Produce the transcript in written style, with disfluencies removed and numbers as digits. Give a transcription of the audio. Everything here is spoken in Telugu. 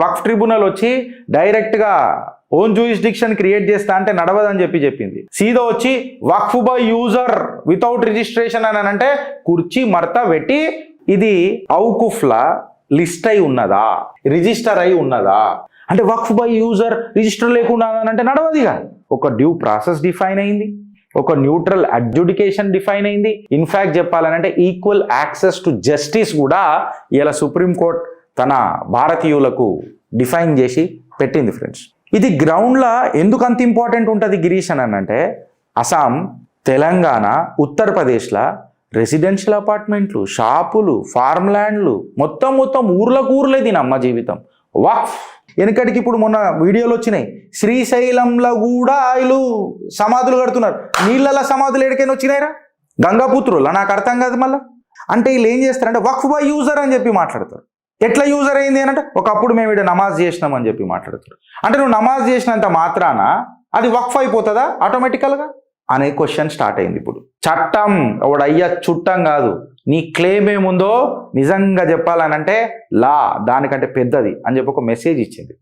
వక్ఫ్ ట్రిబ్యునల్ వచ్చి డైరెక్ట్గా ఓన్ జూరిస్డిక్షన్ క్రియేట్ చేస్తా అంటే నడవదని చెప్పింది. సీదా వచ్చి వక్ఫ్ బై యూజర్ వితౌట్ రిజిస్ట్రేషన్ అని అంటే కుర్చీ మర్త పెట్టి ఇది ఔకుఫ్లా లిస్ట్ అయి ఉన్నదా, రిజిస్టర్ అయి ఉన్నదా అంటే వక్ఫ్ బై యూజర్ రిజిస్టర్ లేకుండా అంటే నడవదిగా. ఒక డ్యూ ప్రాసెస్ డిఫైన్ అయింది, ఒక న్యూట్రల్ అడ్జుడికేషన్ డిఫైన్ అయింది. ఇన్ఫ్యాక్ట్ చెప్పాలనంటే ఈక్వల్ యాక్సెస్ టు జస్టిస్ కూడా ఇలా సుప్రీంకోర్టు తన భారతీయులకు డిఫైన్ చేసి పెట్టింది ఫ్రెండ్స్. ఇది గ్రౌండ్లో ఎందుకు అంత ఇంపార్టెంట్ ఉంటుంది గిరీష్ అని అంటే అస్సాం, తెలంగాణ, ఉత్తరప్రదేశ్లో రెసిడెన్షియల్ అపార్ట్మెంట్లు, షాపులు, ఫార్మ్ ల్యాండ్లు మొత్తం ఊర్లే దీని అమ్మ జీవితం వక్ఫ్. వెనకటికి ఇప్పుడు మొన్న వీడియోలు వచ్చినాయి, శ్రీశైలంలో కూడా వీళ్ళు సమాధులు కడుతున్నారు. నీళ్ళ సమాధులు ఎడికైనా వచ్చినాయిరా, గంగాపుత్రులా నాకు అర్థం కాదు. మళ్ళీ అంటే వీళ్ళు ఏం చేస్తారంటే వక్ఫ్ బై యూజర్ అని చెప్పి మాట్లాడతారు. ఎట్లా యూజర్ అయింది అని అంటే ఒకప్పుడు మేము ఇక్కడ నమాజ్ చేసినామని చెప్పి మాట్లాడతారు. అంటే నువ్వు నమాజ్ చేసినంత మాత్రాన అది వక్ఫ్ అయిపోతుందా ఆటోమేటికల్గా అనే క్వశ్చన్ స్టార్ట్ అయింది. ఇప్పుడు చట్టం ఒకడయ్యా చుట్టం కాదు, నీ క్లెయిమ్ ఏముందో నిజంగా చెప్పాలనంటే లా దానికంటే పెద్దది అని చెప్పి ఒక మెసేజ్ ఇచ్చింది.